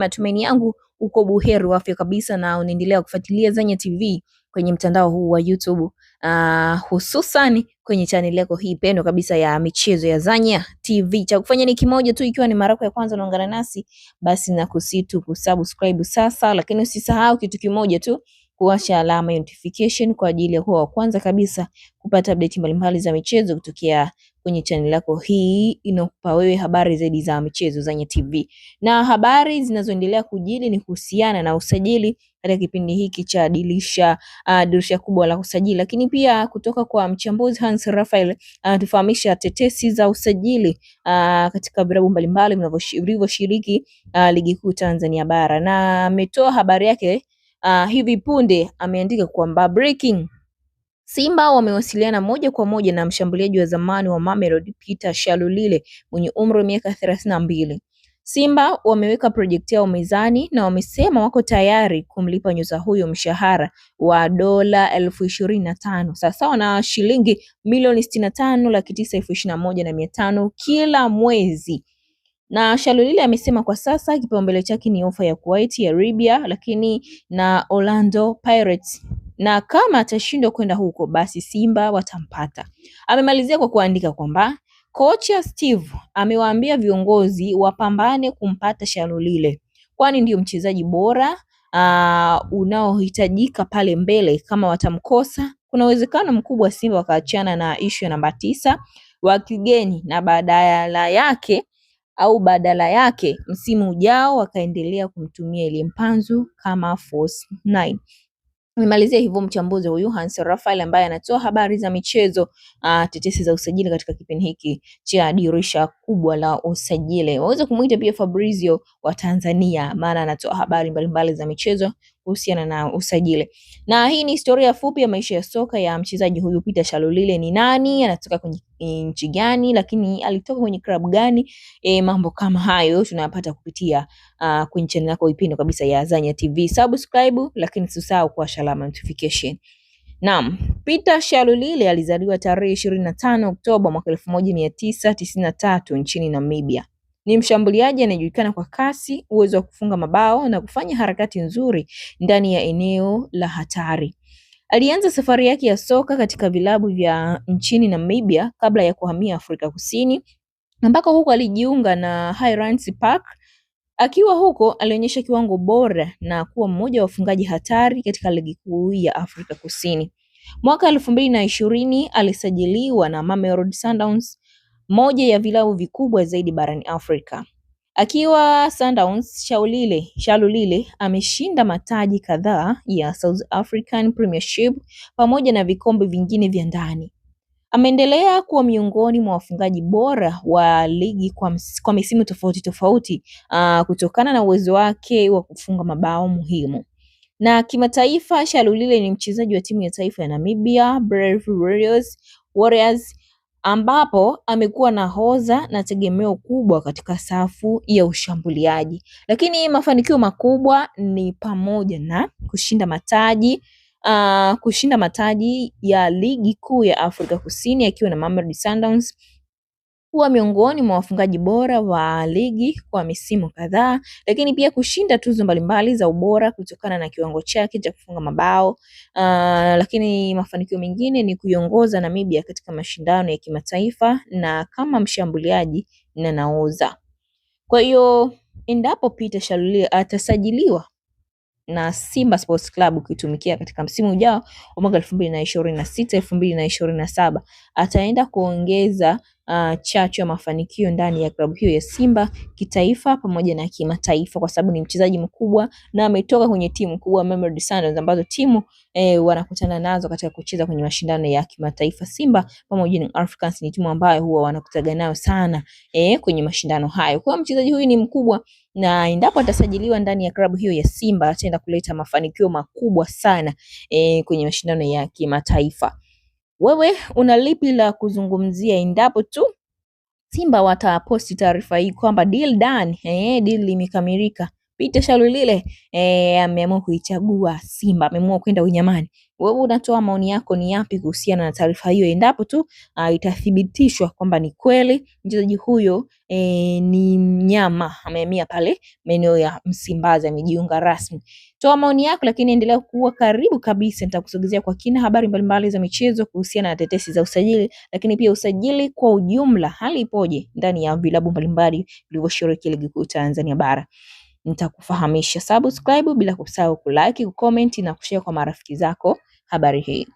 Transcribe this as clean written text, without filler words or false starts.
Matumaini yangu uko buheri wa afya kabisa na unaendelea kufuatilia Zanya TV kwenye mtandao huu wa YouTube, hususan kwenye channel yako hii pendwa kabisa ya michezo ya Zanya TV. Cha kufanya ni kimoja tu, ikiwa ni mara yako ya kwanza unaungana nasi, basi nakusitu kusubscribe sasa, lakini usisahau kitu kimoja tu, kuwasha alama ya notification kwa ajili ya kuwa wa kwanza kabisa kupata update mbalimbali za michezo kutokea kwenye channel yako hii inakupa wewe habari zaidi za michezo Zanya TV. Na habari zinazoendelea kujili ni kuhusiana na usajili katika kipindi hiki cha dirisha kubwa la usajili, lakini pia kutoka kwa mchambuzi Hans Raphael tufahamisha tetesi za usajili katika vilabu mbalimbali vilivyoshiriki ligi kuu Tanzania bara, na ametoa habari yake hivi punde. Ameandika kwamba breaking: Simba wamewasiliana moja kwa moja na mshambuliaji wa zamani wa Mamelodi Peter Shalulile mwenye umri wa miaka 32. Simba wameweka project yao mezani na wamesema wako tayari kumlipa nyota huyo mshahara wa dola 25,000 sawa na shilingi milioni 65,921,500 kila mwezi. Na Shalulile amesema kwa sasa kipaumbele chake ni ofa ya Kuwait, ya Arabia, lakini na Orlando Pirates, na kama atashindwa kwenda huko basi Simba watampata. Amemalizia kwa kuandika kwamba kocha Steve amewaambia viongozi wapambane kumpata Shalulile, kwani ndio mchezaji bora unaohitajika pale mbele. Kama watamkosa, kuna uwezekano mkubwa Simba wakaachana na issue ya namba 9 wa kigeni, na badala yake msimu ujao wakaendelea kumtumia ile Mpanzu kama false 9. Nimalizia hivyo mchambuzi huyu Hans Raphael ambaye anatoa habari za michezo, tetesi za usajili katika kipindi hiki cha dirisha kubwa la usajili. Waweza kumuita pia Fabrizio wa Tanzania, maana anatoa habari mbalimbali za michezo kuhusiana na usajili. Na hii ni historia fupi ya maisha ya soka ya mchezaji huyu Peter Shalulile. Ni nani, anatoka kwenye nchi gani, lakini alitoka kwenye klabu gani? Mambo kama hayo tunayapata kupitia kwenye channel yako ipendwa kabisa ya Zanya TV. Subscribe, lakini usisahau kuwasha alama notification. Naam, Peter Shalulile alizaliwa tarehe 25 Oktoba mwaka 1993 nchini Namibia. Ni mshambuliaji anayejulikana kwa kasi, uwezo wa kufunga mabao na kufanya harakati nzuri ndani ya eneo la hatari. Alianza safari yake ya soka katika vilabu vya nchini Namibia kabla ya kuhamia Afrika Kusini, ambako huko alijiunga na Highlands Park. Akiwa huko alionyesha kiwango bora na kuwa mmoja wa wafungaji hatari katika ligi kuu ya Afrika Kusini. Mwaka 2020 alisajiliwa na Mamelodi Sundowns, moja ya vilabu vikubwa zaidi barani Afrika. Akiwa Sundowns, Shalulile ameshinda mataji kadhaa ya South African Premiership pamoja na vikombe vingine vya ndani. Ameendelea kuwa miongoni mwa wafungaji bora wa ligi kwa misimu tofauti tofauti kutokana na uwezo wake wa kufunga mabao muhimu. Na kimataifa, Shalulile ni mchezaji wa timu ya taifa ya Namibia Brave Warriors, ambapo amekuwa nahodha na tegemeo kubwa katika safu ya ushambuliaji. Lakini mafanikio makubwa ni pamoja na kushinda mataji ya ligi kuu ya Afrika Kusini akiwa na Mamelodi Sundowns, kuwa miongoni mwa wafungaji bora wa ligi kwa misimu kadhaa, lakini pia kushinda tuzo mbalimbali za ubora kutokana na kiwango chake cha kufunga mabao. Lakini mafanikio mengine ni kuiongoza Namibia katika mashindano ya kimataifa na kama mshambuliaji na nahodha. Kwa hiyo endapo Peter Shalulile atasajiliwa na Simba Sports Club ukitumikia katika msimu ujao wa mwaka 2026-2027, ataenda kuongeza chachu ya mafanikio ndani ya klabu hiyo ya Simba kitaifa pamoja na kimataifa, kwa sababu ni mchezaji mkubwa na ametoka kwenye timu kubwa Mamelodi Sundowns, ambazo timu wanakutana nazo katika kucheza kwenye mashindano ya kimataifa. Simba pamoja na Africans ni timu ambayo huwa wanakutana nayo sana kwenye mashindano hayo. Kwa mchezaji huyu ni mkubwa, na endapo atasajiliwa ndani ya klabu hiyo ya Simba ataenda kuleta mafanikio makubwa sana kwenye mashindano ya kimataifa. Wewe una lipi la kuzungumzia endapo tu Simba wataposti taarifa hii kwamba deal done, deal limekamilika, Peter Shalulile ameamua kuichagua Simba, ameamua kwenda unyamani. Wewe unatoa maoni yako ni yapi kuhusiana na taarifa hiyo, endapo tu itathibitishwa kwamba ni kweli mchezaji huyo ni mnyama, amehamia pale maeneo ya Msimbazi, amejiunga rasmi? Toa maoni yako, lakini endelea kuwa karibu kabisa, nitakusogezea kwa kina habari mbalimbali za michezo kuhusiana na tetesi za usajili, lakini pia usajili kwa ujumla, hali ipoje ndani ya vilabu mbalimbali vilivyoshiriki ligi kuu Tanzania bara. Nitakufahamisha. Subscribe bila kusahau kulike, kucomment na kushare kwa marafiki zako habari hii.